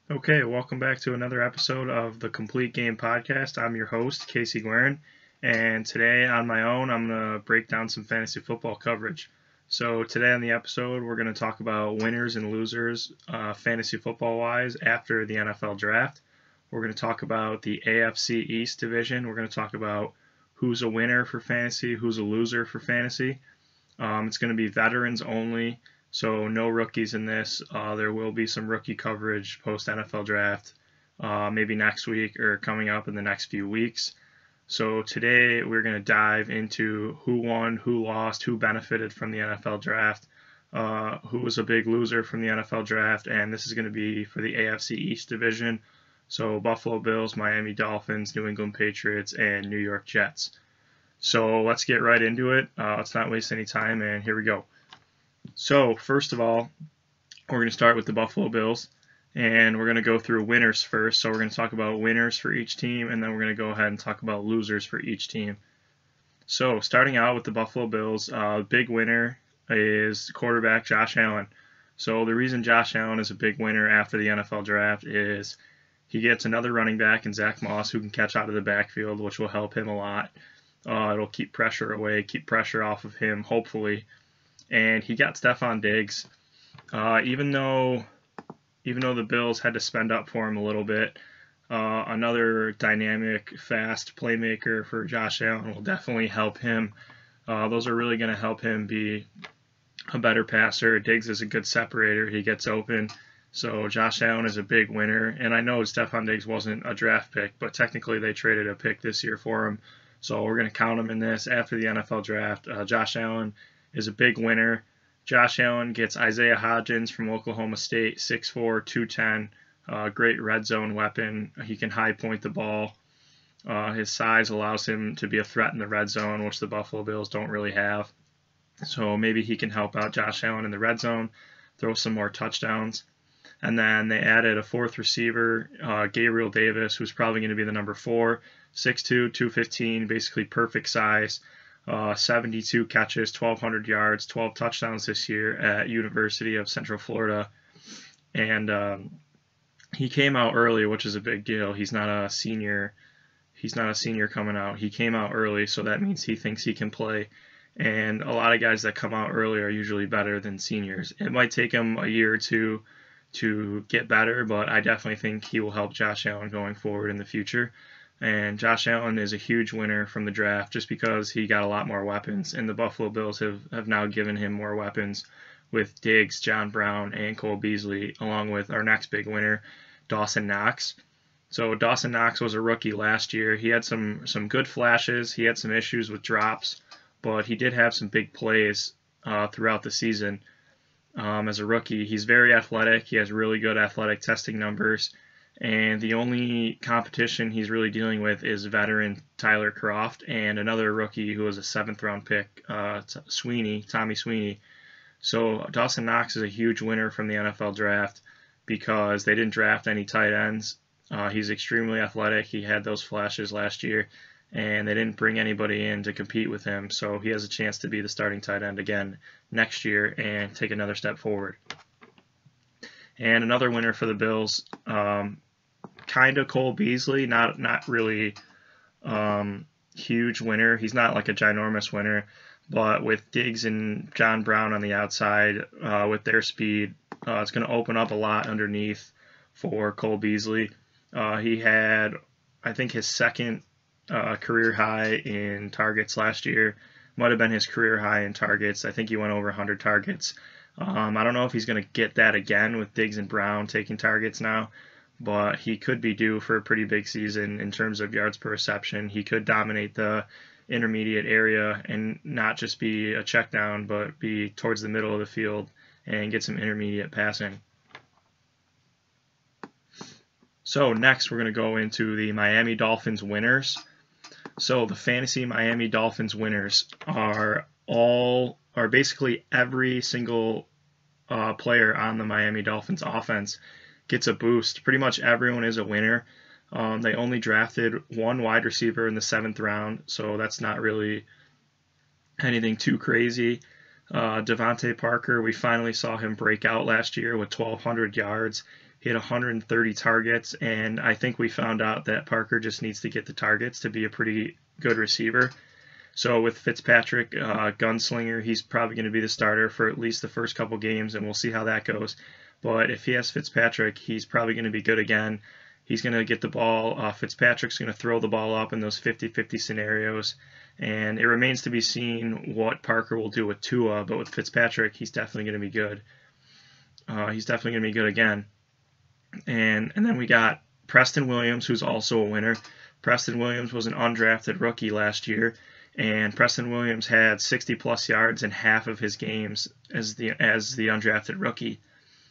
Okay, welcome back to another episode of the Complete Game Podcast. I'm your host, Casey Guerin, and today on my own, I'm going to break down some fantasy football coverage. So, today on the episode, we're going to talk about winners and losers, fantasy football wise, after the NFL draft. We're going to talk about the AFC East division. We're going to talk about who's a winner for fantasy, who's a loser for fantasy. It's going to be veterans only. So no rookies in this. There will be some rookie coverage post NFL draft, maybe next week or coming up in the next few weeks. So today we're going to dive into who won, who lost, who benefited from the NFL draft, who was a big loser from the NFL draft, and this is going to be for the AFC East division. So Buffalo Bills, Miami Dolphins, New England Patriots, and New York Jets. So let's get right into it. Let's not waste any time, and here we go. So, first of all, we're going to start with the Buffalo Bills, and we're going to go through winners first. So, we're going to talk about winners for each team, and then we're going to go ahead and talk about losers for each team. So, starting out with the Buffalo Bills, big winner is quarterback Josh Allen. So, the reason Josh Allen is a big winner after the NFL draft is he gets another running back in Zach Moss who can catch out of the backfield, which will help him a lot. It'll keep pressure away, keep pressure off of him, hopefully. And he got Stefon Diggs. Even though the Bills had to spend up for him a little bit, another dynamic, fast playmaker for Josh Allen will definitely help him. Those are really going to help him be a better passer. Diggs is a good separator. He gets open. So Josh Allen is a big winner. And I know Stefon Diggs wasn't a draft pick, but technically they traded a pick this year for him. So we're going to count him in this after the NFL draft. Josh Allen is a big winner. Josh Allen gets Isaiah Hodgins from Oklahoma State, 6'4", 210, great red zone weapon. He can high point the ball. His size allows him to be a threat in the red zone, which the Buffalo Bills don't really have. So maybe he can help out Josh Allen in the red zone, throw some more touchdowns. And then they added a fourth receiver, Gabriel Davis, who's probably going to be the number 4, 6'2", 215, basically perfect size. 72 catches, 1,200 yards, 12 touchdowns this year at University of Central Florida. And he came out early, which is a big deal. He's not a senior coming out. He came out early, so that means he thinks he can play. And a lot of guys that come out early are usually better than seniors. It might take him a year or two to get better, but I definitely think he will help Josh Allen going forward in the future. And Josh Allen is a huge winner from the draft just because he got a lot more weapons. And the Buffalo Bills have now given him more weapons with Diggs, John Brown, and Cole Beasley, along with our next big winner, Dawson Knox. So Dawson Knox was a rookie last year. He had some good flashes. He had some issues with drops, but he did have some big plays throughout the season. As a rookie, he's very athletic. He has really good athletic testing numbers. And the only competition he's really dealing with is veteran Tyler Kroft and another rookie who was a 7th-round pick, Tommy Sweeney. So Dawson Knox is a huge winner from the NFL draft because they didn't draft any tight ends. He's extremely athletic. He had those flashes last year, and they didn't bring anybody in to compete with him. So he has a chance to be the starting tight end again next year and take another step forward. And another winner for the Bills, kind of Cole Beasley, not really huge winner. He's not like a ginormous winner, but with Diggs and John Brown on the outside, with their speed, it's going to open up a lot underneath for Cole Beasley. He had, I think, his second career high in targets last year. Might have been his career high in targets. I think he went over 100 targets. I don't know if he's going to get that again with Diggs and Brown taking targets now, but he could be due for a pretty big season in terms of yards per reception. He could dominate the intermediate area and not just be a check down, but be towards the middle of the field and get some intermediate passing. So next we're going to go into the Miami Dolphins winners. So the fantasy Miami Dolphins winners are basically every single player on the Miami Dolphins offense gets a boost. Pretty much everyone is a winner. They only drafted one wide receiver in the 7th round, so that's not really anything too crazy. Devontae Parker, we finally saw him break out last year with 1,200 yards. He had 130 targets, and I think we found out that Parker just needs to get the targets to be a pretty good receiver. So with Fitzpatrick, gunslinger, he's probably going to be the starter for at least the first couple games, and we'll see how that goes. But if he has Fitzpatrick, he's probably going to be good again. He's going to get the ball. Fitzpatrick's going to throw the ball up in those 50-50 scenarios. And it remains to be seen what Parker will do with Tua, but with Fitzpatrick, he's definitely going to be good. He's definitely going to be good again. And then we got Preston Williams, who's also a winner. Preston Williams was an undrafted rookie last year, and Preston Williams had 60-plus yards in half of his games as the undrafted rookie.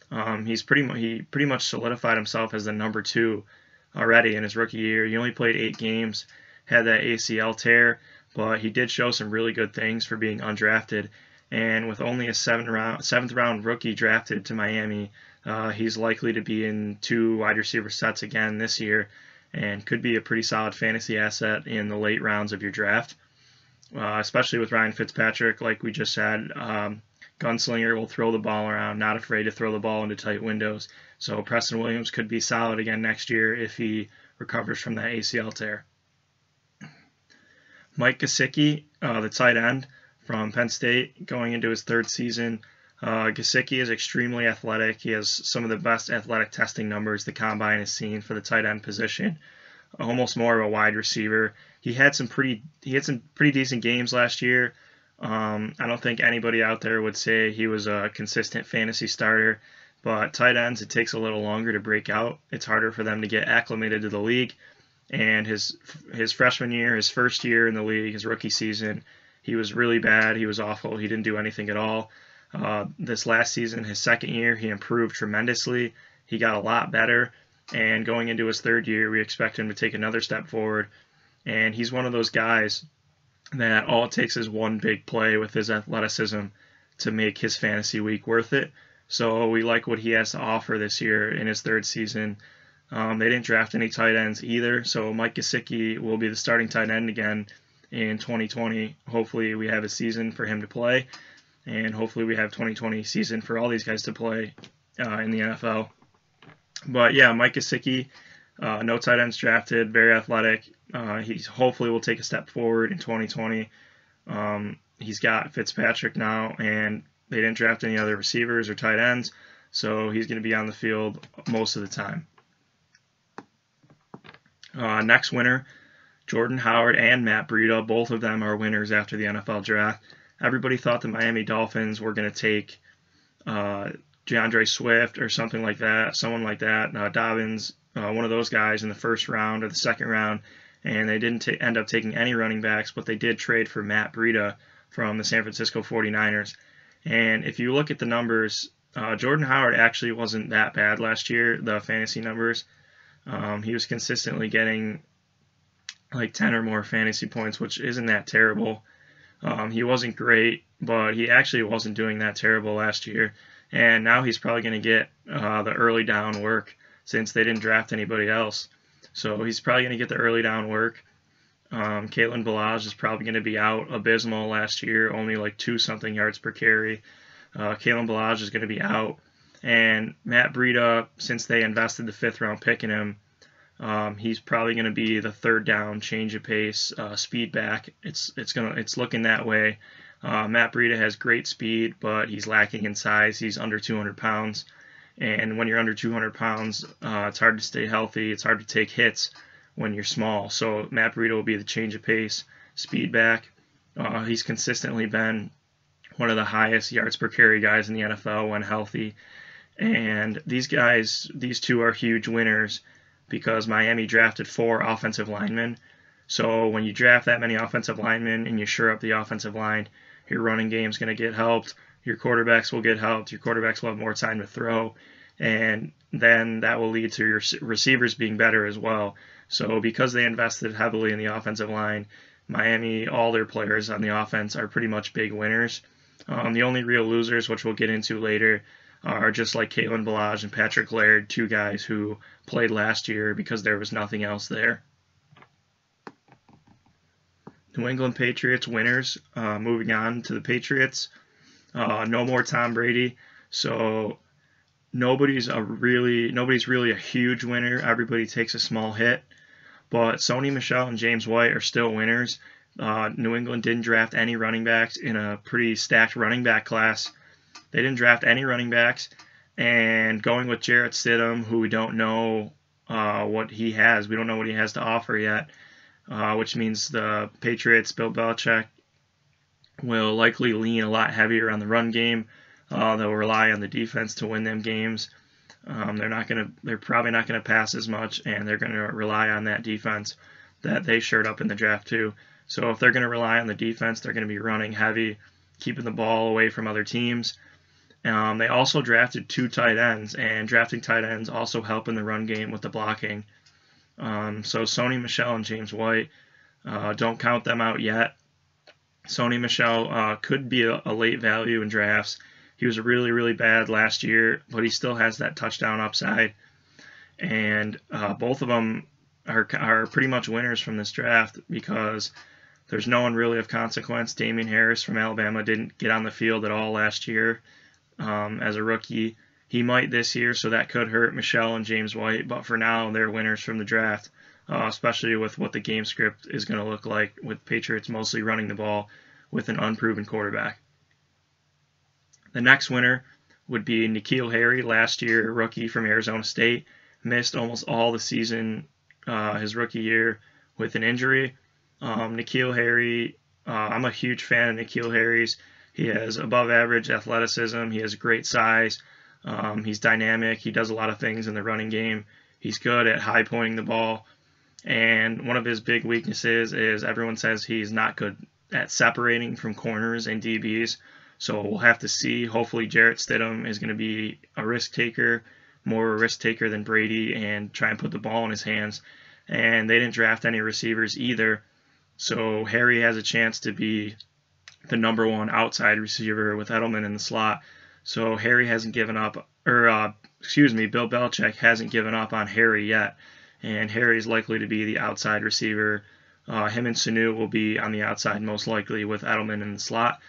He pretty much solidified himself as the number 2 already in his rookie year. He only played 8 games, had that ACL tear, but he did show some really good things for being undrafted. And with only a 7th round rookie drafted to Miami, he's likely to be in 2 wide receiver sets again this year, and could be a pretty solid fantasy asset in the late rounds of your draft. Especially with Ryan Fitzpatrick, like we just said. Gunslinger will throw the ball around, not afraid to throw the ball into tight windows. So Preston Williams could be solid again next year if he recovers from that ACL tear. Mike Gesicki, the tight end from Penn State, going into his 3rd season. Gesicki is extremely athletic. He has some of the best athletic testing numbers the combine has seen for the tight end position. Almost more of a wide receiver. He had some pretty decent games last year. I don't think anybody out there would say he was a consistent fantasy starter, but tight ends, it takes a little longer to break out. It's harder for them to get acclimated to the league. And his freshman year, his first year in the league, his rookie season, he was really bad. He was awful. He didn't do anything at all. This last season, his 2nd year, he improved tremendously. He got a lot better. And going into his 3rd year, we expect him to take another step forward. And he's one of those guys that all it takes is one big play with his athleticism to make his fantasy week worth it. So we like what he has to offer this year in his 3rd season. They didn't draft any tight ends either, so Mike Gesicki will be the starting tight end again in 2020. Hopefully we have a season for him to play, and hopefully we have 2020 season for all these guys to play in the NFL. But yeah, Mike Gesicki, no tight ends drafted, very athletic. He hopefully will take a step forward in 2020. He's got Fitzpatrick now, and they didn't draft any other receivers or tight ends, so he's going to be on the field most of the time. Next winner, Jordan Howard and Matt Breida. Both of them are winners after the NFL draft. Everybody thought the Miami Dolphins were going to take DeAndre Swift or something like that, someone like that, Dobbins, one of those guys in the 1st round or the 2nd round, and they didn't end up taking any running backs, but they did trade for Matt Breida from the San Francisco 49ers. And if you look at the numbers, Jordan Howard actually wasn't that bad last year, the fantasy numbers. He was consistently getting like 10 or more fantasy points, which isn't that terrible. He wasn't great, but he actually wasn't doing that terrible last year. And now he's probably going to get the early down work since they didn't draft anybody else. So he's probably going to get the early down work. Kalen Ballage is probably going to be out. Abysmal last year, only like 2-something yards per carry. Kalen Ballage is going to be out. And Matt Breida, since they invested the 5th round pick in him, he's probably going to be the 3rd down, change of pace, speed back. It's looking that way. Matt Breida has great speed, but he's lacking in size. He's under 200 pounds. And when you're under 200 pounds, it's hard to stay healthy. It's hard to take hits when you're small. So Matt Breida will be the change of pace, speed back. He's consistently been one of the highest yards per carry guys in the NFL when healthy. And these 2 are huge winners because Miami drafted 4 offensive linemen. So when you draft that many offensive linemen and you shore up the offensive line, your running game's going to get helped. Your quarterbacks will get helped. Your quarterbacks will have more time to throw. And then that will lead to your receivers being better as well. So because they invested heavily in the offensive line, Miami, all their players on the offense are pretty much big winners. The only real losers, which we'll get into later, are just like Kalen Ballage and Patrick Laird, 2 guys who played last year because there was nothing else there. New England Patriots winners. Moving on to the Patriots. No more Tom Brady. So nobody's really a huge winner. Everybody takes a small hit. But Sony Michel and James White are still winners. New England didn't draft any running backs in a pretty stacked running back class. They didn't draft any running backs. And going with Jarrett Stidham, who we don't know what he has. We don't know what he has to offer yet, which means the Patriots, Bill Belichick, will likely lean a lot heavier on the run game. They'll rely on the defense to win them games. They're probably not gonna pass as much, and they're gonna rely on that defense that they shored up in the draft too. So if they're gonna rely on the defense, they're gonna be running heavy, keeping the ball away from other teams. They also drafted 2 tight ends, and drafting tight ends also help in the run game with the blocking. So Sony Michel and James White, don't count them out yet. Sony Michel could be a late value in drafts. He was really, really bad last year, but he still has that touchdown upside. And both of them are pretty much winners from this draft because there's no one really of consequence. Damian Harris from Alabama didn't get on the field at all last year as a rookie. He might this year, so that could hurt Michel and James White. But for now, they're winners from the draft, especially with what the game script is going to look like with Patriots mostly running the ball with an unproven quarterback. The next winner would be N'Keal Harry, last year rookie from Arizona State. Missed almost all the season his rookie year with an injury. N'Keal Harry, I'm a huge fan of N'Keal Harry's. He has above average athleticism. He has great size. He's dynamic. He does a lot of things in the running game. He's good at high pointing the ball. And one of his big weaknesses is everyone says he's not good at separating from corners and DBs. So we'll have to see. Hopefully Jarrett Stidham is going to be a risk taker, more a risk taker than Brady, and try and put the ball in his hands. And they didn't draft any receivers either. So Harry has a chance to be the number 1 outside receiver with Edelman in the slot. So Harry hasn't given up, Bill Belichick hasn't given up on Harry yet. And Harry's likely to be the outside receiver. Him and Sanu will be on the outside most likely with Edelman in the slot.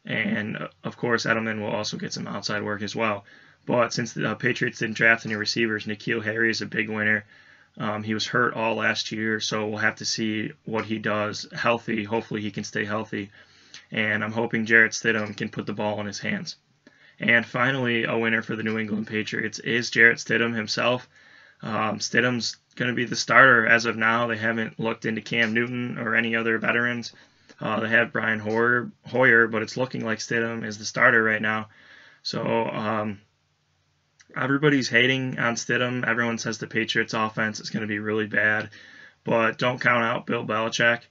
And of course, Edelman will also get some outside work as well. But since the Patriots didn't draft any receivers, N'Keal Harry is a big winner. He was hurt all last year, so we'll have to see what he does healthy. Hopefully he can stay healthy. And I'm hoping Jarrett Stidham can put the ball in his hands. And finally, a winner for the New England Patriots is Jarrett Stidham himself. Stidham's going to be the starter as of now. They haven't looked into Cam Newton or any other veterans. They have Brian Hoyer, but it's looking like Stidham is the starter right now. So everybody's hating on Stidham. Everyone says the Patriots offense is going to be really bad. But don't count out Bill Belichick.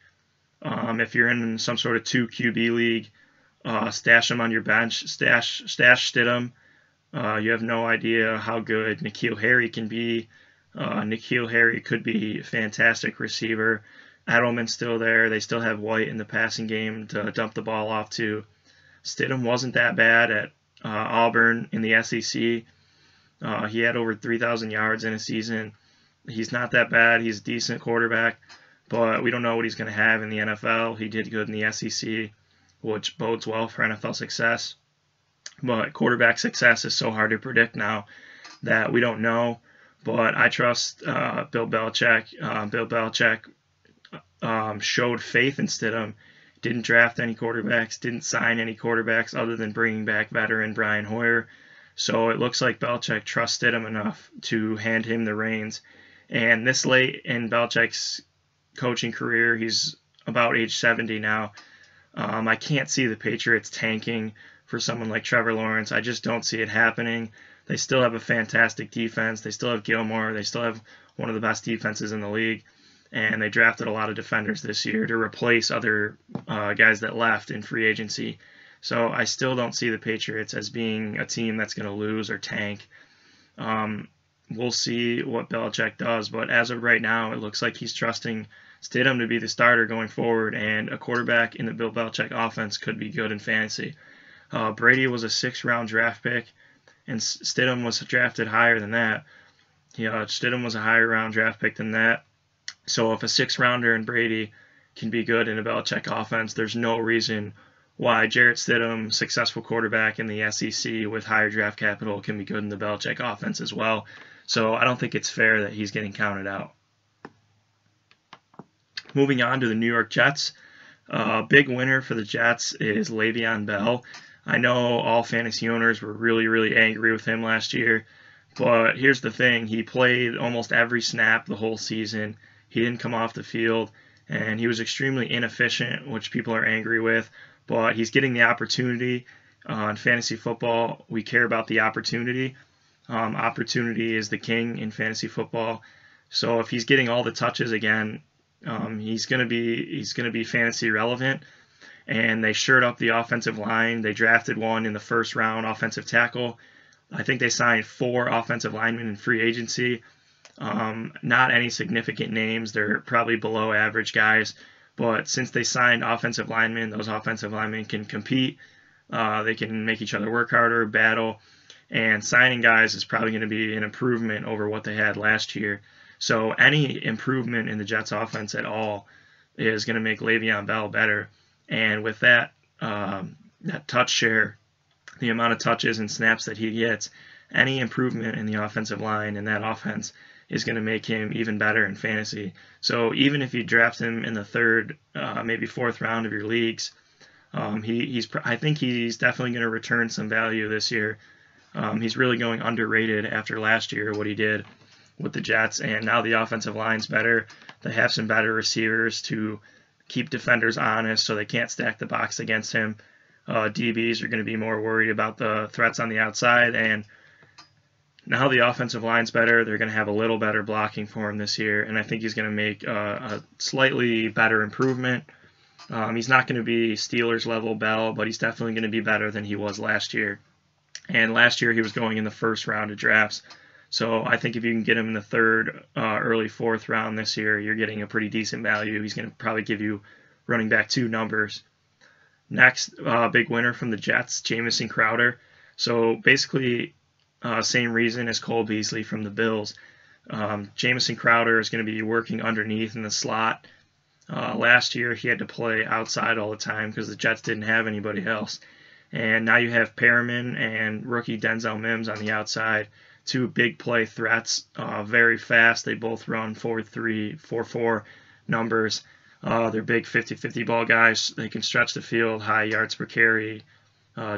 If you're in some sort of 2 QB league, stash him on your bench. Stash Stidham. You have no idea how good N'Keal Harry can be. N'Keal Harry could be a fantastic receiver. Edelman's still there. They still have White in the passing game to dump the ball off to. Stidham wasn't that bad at Auburn in the SEC. He had over 3,000 yards in a season. He's not that bad. He's a decent quarterback, but we don't know what he's going to have in the NFL. He did good in the SEC, which bodes well for NFL success. But quarterback success is so hard to predict now that we don't know. But I trust Bill Belichick. Bill Belichick showed faith in Stidham, didn't draft any quarterbacks, didn't sign any quarterbacks other than bringing back veteran Brian Hoyer. So it looks like Belichick trusts Stidham enough to hand him the reins. And this late in Belichick's coaching career, he's about age 70 now. I can't see the Patriots tanking for someone like Trevor Lawrence. I just don't see it happening. They still have a fantastic defense. They still have Gilmore. They still have one of the best defenses in the league. And they drafted a lot of defenders this year to replace other guys that left in free agency. So I still don't see the Patriots as being a team that's going to lose or tank. We'll see what Belichick does, but as of right now, it looks like he's trusting Stidham to be the starter going forward, and a quarterback in the Bill Belichick offense could be good in fantasy. Brady was a 6th-round draft pick, and Stidham was drafted higher than that. Stidham was a higher round draft pick than that. So if a 6th-rounder in Brady can be good in a Belichick offense, there's no reason why Jarrett Stidham, successful quarterback in the SEC with higher draft capital, can be good in the Belichick offense as well. So I don't think it's fair that he's getting counted out. Moving on to the New York Jets. Big winner for the Jets is Le'Veon Bell. I know all fantasy owners were really, really angry with him last year, but here's the thing. He played almost every snap the whole season. He didn't come off the field, and he was extremely inefficient, which people are angry with, but he's getting the opportunity. In fantasy football, we care about the opportunity. Opportunity is the king in fantasy football. So if he's getting all the touches again, he's gonna be fantasy relevant. And they shored up the offensive line. They drafted one in the first round, offensive tackle. I think they signed 4 offensive linemen in free agency. Not any significant names. They're probably below average guys. But since they signed offensive linemen, those offensive linemen can compete. They can make each other work harder, battle. And signing guys is probably going to be an improvement over what they had last year. So any improvement in the Jets offense at all is going to make Le'Veon Bell better. And with that touch share, the amount of touches and snaps that he gets, any improvement in the offensive line in that offense is going to make him even better in fantasy. So even if you draft him in the 3rd, maybe 4th round of your leagues, I think he's definitely going to return some value this year. He's really going underrated after last year, what he did with the Jets, and now the offensive line's better. They have some better receivers to keep defenders honest so they can't stack the box against him. DBs are going to be more worried about the threats on the outside, and now the offensive line's better. They're going to have a little better blocking for him this year, and I think he's going to make a slightly better improvement. He's not going to be Steelers level Bell, but he's definitely going to be better than he was last year. And last year he was going in the 1st round of drafts. So I think if you can get him in the 3rd, early 4th round this year, you're getting a pretty decent value. He's going to probably give you running back 2 numbers. Next, big winner from the Jets, Jamison Crowder. So basically, same reason as Cole Beasley from the Bills. Jamison Crowder is going to be working underneath in the slot. Last year, he had to play outside all the time because the Jets didn't have anybody else. And now you have Perriman and rookie Denzel Mims on the outside. 2 big play threats, very fast. They both run 4.3, 4.4 numbers. They're big 50-50 ball guys. They can stretch the field, high yards per carry,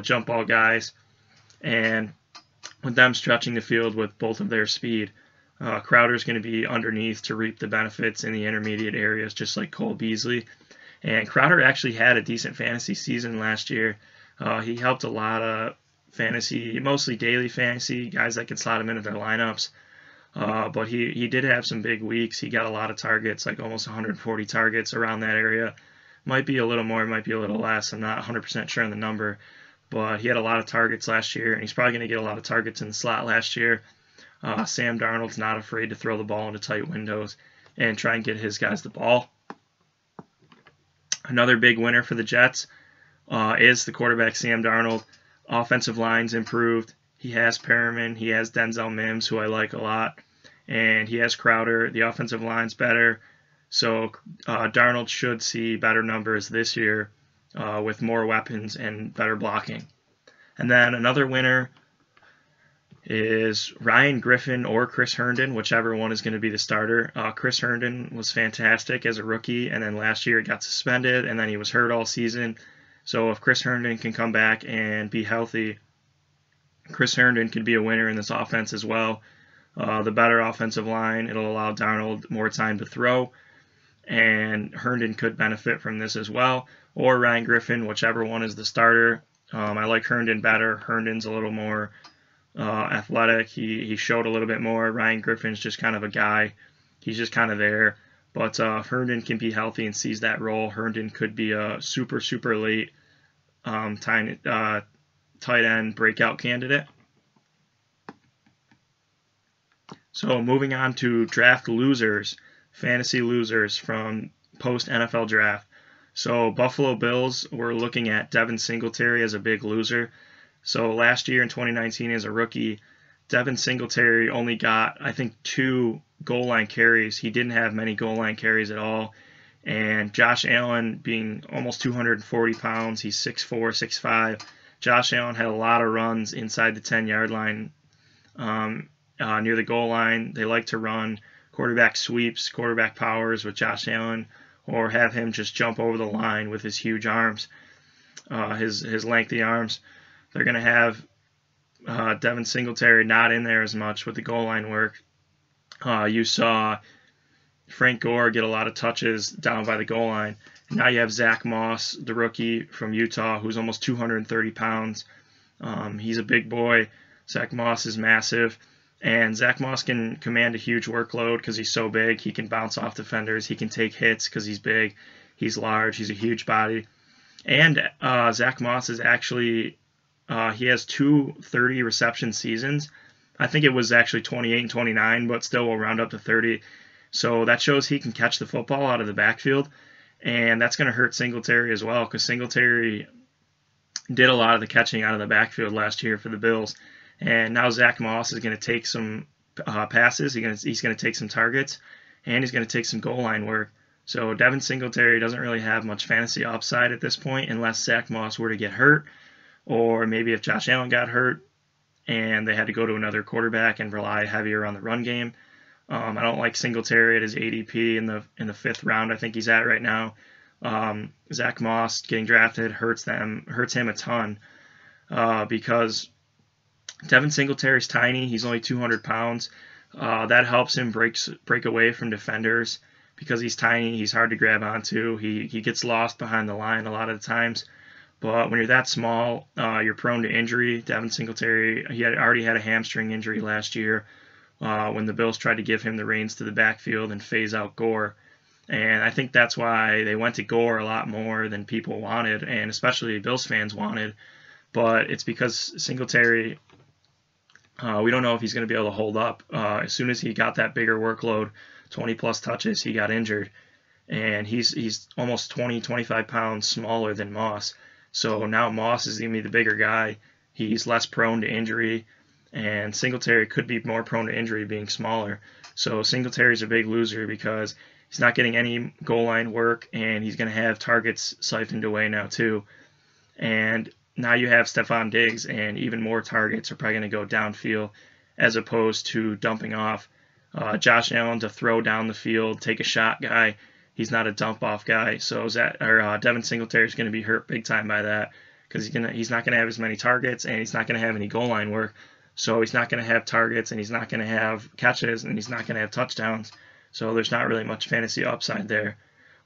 jump ball guys. And with them stretching the field with both of their speed, Crowder's going to be underneath to reap the benefits in the intermediate areas, just like Cole Beasley. And Crowder actually had a decent fantasy season last year. He helped a lot of fantasy, mostly daily fantasy, guys that can slot him into their lineups. But he did have some big weeks. He got a lot of targets, like almost 140 targets around that area. Might be a little more, might be a little less. I'm not 100% sure on the number. But he had a lot of targets last year, and he's probably going to get a lot of targets in the slot last year. Sam Darnold's not afraid to throw the ball into tight windows and try and get his guys the ball. Another big winner for the Jets is the quarterback Sam Darnold. Offensive line's improved. He has Perriman. He has Denzel Mims, who I like a lot. And he has Crowder. The offensive line's better. So Darnold should see better numbers this year with more weapons and better blocking. And then another winner is Ryan Griffin or Chris Herndon, whichever one is going to be the starter. Chris Herndon was fantastic as a rookie, and then last year he got suspended, and then he was hurt all season. So if Chris Herndon can come back and be healthy, Chris Herndon could be a winner in this offense as well. The better offensive line, it'll allow Darnold more time to throw, and Herndon could benefit from this as well. Or Ryan Griffin, whichever one is the starter. I like Herndon better. Herndon's a little more athletic. He showed a little bit more. Ryan Griffin's just kind of a guy. He's just kind of there. But if Herndon can be healthy and sees that role, Herndon could be a super, super late tight end breakout candidate. So moving on to draft losers, fantasy losers from post-NFL draft. So Buffalo Bills, we're looking at Devin Singletary as a big loser. So last year in 2019 as a rookie, Devin Singletary only got, I think, 2 goal line carries. He didn't have many goal line carries at all. And Josh Allen being almost 240 pounds, he's 6'4", 6'5". Josh Allen had a lot of runs inside the 10-yard line near the goal line. They like to run quarterback sweeps, quarterback powers with Josh Allen, or have him just jump over the line with his huge arms, his lengthy arms. They're going to have Devin Singletary not in there as much with the goal line work. You saw Frank Gore get a lot of touches down by the goal line. Now you have Zach Moss, the rookie from Utah, who's almost 230 pounds. He's a big boy. Zach Moss is massive. And Zach Moss can command a huge workload because he's so big. He can bounce off defenders. He can take hits because he's big. He's large. He's a huge body. And Zach Moss is actually, he has 2 30 reception seasons. I think it was actually 28 and 29, but still will round up to 30. So that shows he can catch the football out of the backfield. And that's going to hurt Singletary as well, because Singletary did a lot of the catching out of the backfield last year for the Bills. And now Zach Moss is going to take some passes. He's going to take some targets, and he's going to take some goal line work. So Devin Singletary doesn't really have much fantasy upside at this point unless Zach Moss were to get hurt, or maybe if Josh Allen got hurt and they had to go to another quarterback and rely heavier on the run game. I don't like Singletary at his ADP in the 5th round. I think he's at right now. Zach Moss getting drafted hurts him a ton because Devin Singletary's tiny. He's only 200 pounds. That helps him break away from defenders because he's tiny. He's hard to grab onto. He gets lost behind the line a lot of the times. But when you're that small, you're prone to injury. Devin Singletary, he had already had a hamstring injury last year when the Bills tried to give him the reins to the backfield and phase out Gore. And I think that's why they went to Gore a lot more than people wanted, and especially Bills fans wanted. But it's because Singletary, we don't know if he's going to be able to hold up. As soon as he got that bigger workload, 20-plus touches, he got injured. And he's almost 20, 25 pounds smaller than Moss. So now Moss is going to be the bigger guy. He's less prone to injury. And Singletary could be more prone to injury being smaller. So Singletary's a big loser because he's not getting any goal line work, and he's going to have targets siphoned away now too. And now you have Stephon Diggs, and even more targets are probably going to go downfield as opposed to dumping off. Josh Allen to throw down the field, take a shot guy. He's not a dump off guy. So Devin Singletary is going to be hurt big time by that because he's not going to have as many targets, and he's not going to have any goal line work. So he's not going to have targets, and he's not going to have catches, and he's not going to have touchdowns. So there's not really much fantasy upside there.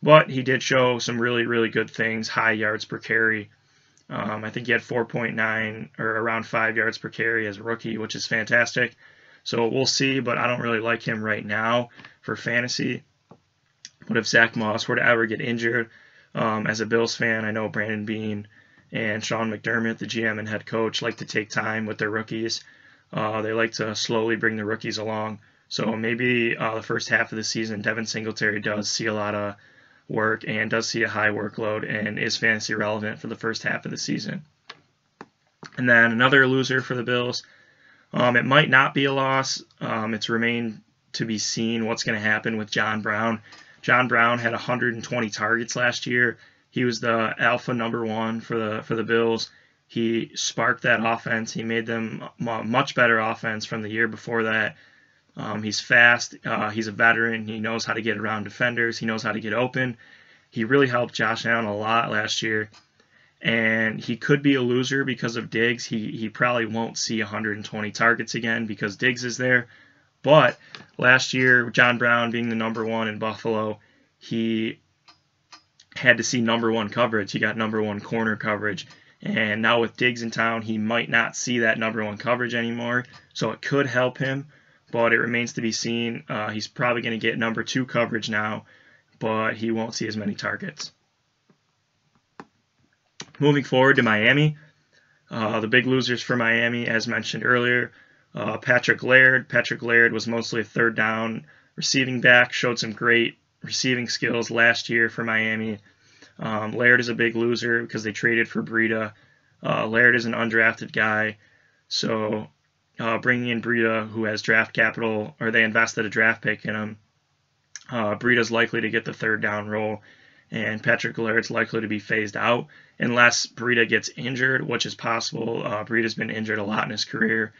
But he did show some really, really good things, high yards per carry. I think he had 4.9 or around 5 yards per carry as a rookie, which is fantastic. So we'll see, but I don't really like him right now for fantasy. But if Zach Moss were to ever get injured, as a Bills fan, I know Brandon Beane and Sean McDermott, the GM and head coach, like to take time with their rookies. They like to slowly bring the rookies along. So maybe the first half of the season, Devin Singletary does see a lot of work and does see a high workload and is fantasy relevant for the first half of the season. And then another loser for the Bills. It might not be a loss. It's remained to be seen what's going to happen with John Brown. John Brown had 120 targets last year. He was the alpha number 1 for the Bills. He sparked that offense. He made them a much better offense from the year before that. He's fast. He's a veteran. He knows how to get around defenders. He knows how to get open. He really helped Josh Allen a lot last year. And he could be a loser because of Diggs. He probably won't see 120 targets again because Diggs is there. But last year, John Brown being the number 1 in Buffalo, he had to see number 1 coverage. He got number 1 corner coverage. And now with Diggs in town, he might not see that number 1 coverage anymore. So it could help him, but it remains to be seen. He's probably going to get number 2 coverage now, but he won't see as many targets. Moving forward to Miami, the big losers for Miami, as mentioned earlier, Patrick Laird. Patrick Laird was mostly a third down receiving back, showed some great receiving skills last year for Miami. Laird is a big loser because they traded for Breida. Laird is an undrafted guy, so bringing in Breida, who has draft capital, or they invested a draft pick in him, Breida's likely to get the third down role, and Patrick Laird's likely to be phased out unless Breida gets injured, which is possible. Breida's been injured a lot in his career.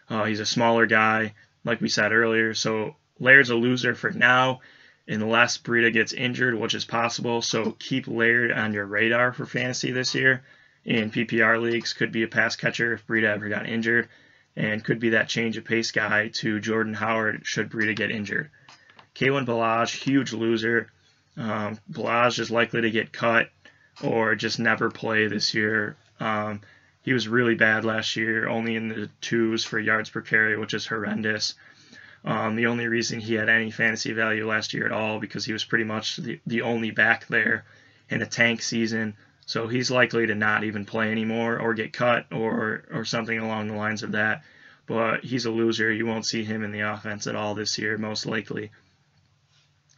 He's a smaller guy, like we said earlier, so Laird's a loser for now unless Breida gets injured, which is possible. So keep Laird on your radar for fantasy this year. In PPR leagues, could be a pass catcher if Breida ever got injured, and could be that change of pace guy to Jordan Howard should Breida get injured. Kalen Ballage, huge loser. Ballage is likely to get cut or just never play this year. He was really bad last year, only in the 2s for yards per carry, which is horrendous. The only reason he had any fantasy value last year at all because he was pretty much the only back there in a tank season. So he's likely to not even play anymore or get cut or something along the lines of that. But he's a loser. You won't see him in the offense at all this year, most likely.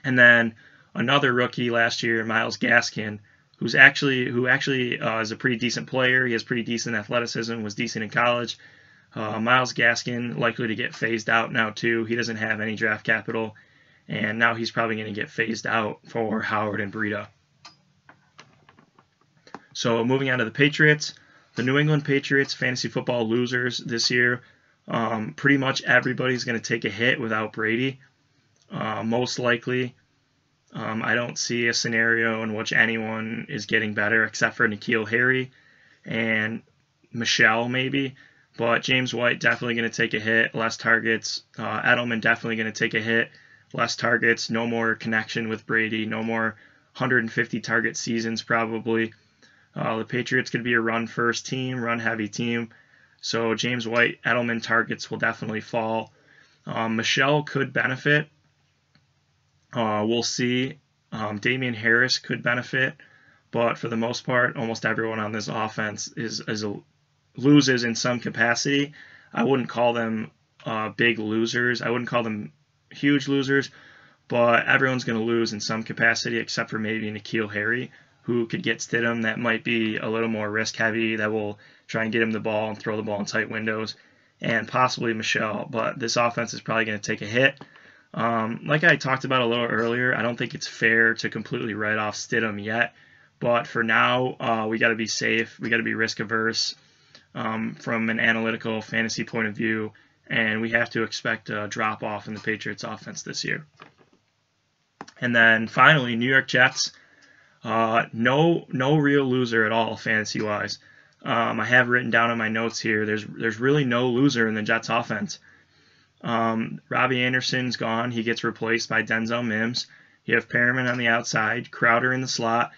And then another rookie last year, Myles Gaskin, who actually is a pretty decent player. He has pretty decent athleticism, was decent in college. Myles Gaskin likely to get phased out now too. He doesn't have any draft capital, and now he's probably going to get phased out for Howard and Breida. So moving on to the Patriots, the New England Patriots fantasy football losers this year. Pretty much everybody's going to take a hit without Brady. Most likely, I don't see a scenario in which anyone is getting better except for N'Keal Harry and Michelle maybe. But James White definitely going to take a hit, less targets. Edelman definitely going to take a hit, less targets, no more connection with Brady, no more 150 target seasons probably. The Patriots could be a run-first team, run-heavy team. So James White, Edelman targets will definitely fall. Michelle could benefit. We'll see. Damian Harris could benefit. But for the most part, almost everyone on this offense loses in some capacity. I wouldn't call them big losers. I wouldn't call them huge losers. But everyone's going to lose in some capacity except for maybe N'Keal Harry, who could get Stidham. That might be a little more risk-heavy. That will try and get him the ball and throw the ball in tight windows. And possibly Michelle. But this offense is probably going to take a hit. Like I talked about a little earlier, I don't think it's fair to completely write off Stidham yet. But for now, we got to be safe. We got to be risk-averse from an analytical fantasy point of view. And we have to expect a drop-off in the Patriots offense this year. And then finally, New York Jets. No real loser at all fantasy-wise. I have written down in my notes here, there's really no loser in the Jets offense. Robbie Anderson's gone. He gets replaced by Denzel Mims. You have Perriman on the outside, Crowder in the slot.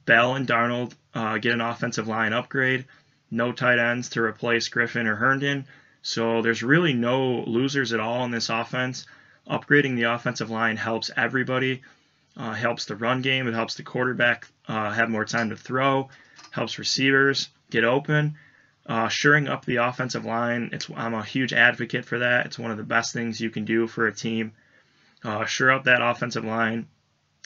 Bell and Darnold get an offensive line upgrade. No tight ends to replace Griffin or Herndon. So there's really no losers at all in this offense. Upgrading the offensive line helps everybody. Helps the run game. It helps the quarterback have more time to throw. Helps receivers get open. Shoring up the offensive line, I'm a huge advocate for that. It's one of the best things you can do for a team. Shore up that offensive line.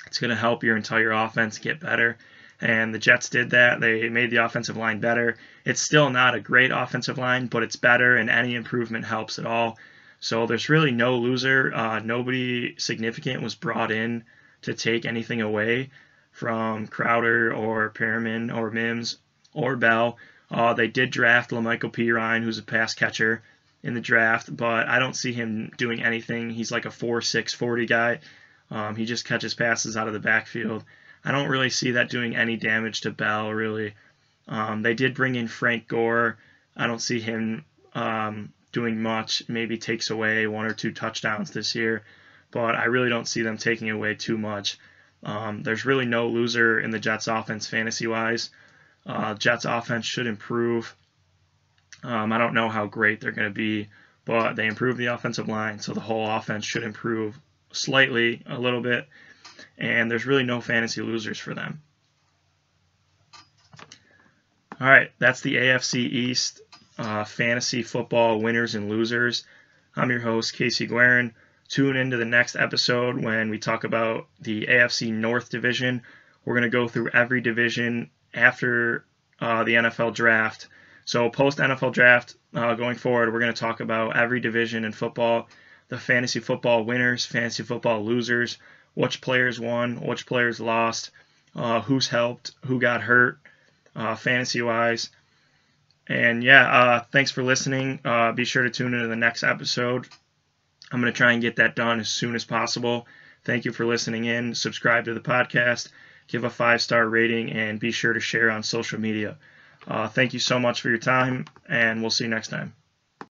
It's going to help your entire offense get better. And the Jets did that. They made the offensive line better. It's still not a great offensive line, but it's better, and any improvement helps at all. So there's really no loser. Nobody significant was brought in to take anything away from Crowder or Perriman or Mims or Bell. They did draft LaMichael Pirine, who's a pass catcher in the draft, but I don't see him doing anything. He's like a 4.6 40 guy. He just catches passes out of the backfield. I don't really see that doing any damage to Bell, really. They did bring in Frank Gore. I don't see him doing much. Maybe takes away 1 or 2 touchdowns this year, but I really don't see them taking away too much. There's really no loser in the Jets offense fantasy-wise. Jets offense should improve. I don't know how great they're going to be, but they improved the offensive line, so the whole offense should improve slightly, a little bit, and there's really no fantasy losers for them. All right, that's the AFC East fantasy football winners and losers. I'm your host, Casey Guerin. Tune into the next episode when we talk about the AFC North division. We're going to go through every division after the NFL draft. So post-NFL draft, going forward, we're going to talk about every division in football, the fantasy football winners, fantasy football losers, which players won, which players lost, who's helped, who got hurt, fantasy-wise. And yeah, thanks for listening. Be sure to tune into the next episode. I'm going to try and get that done as soon as possible. Thank you for listening in. Subscribe to the podcast, give a 5-star rating, and be sure to share on social media. Thank you so much for your time, and we'll see you next time.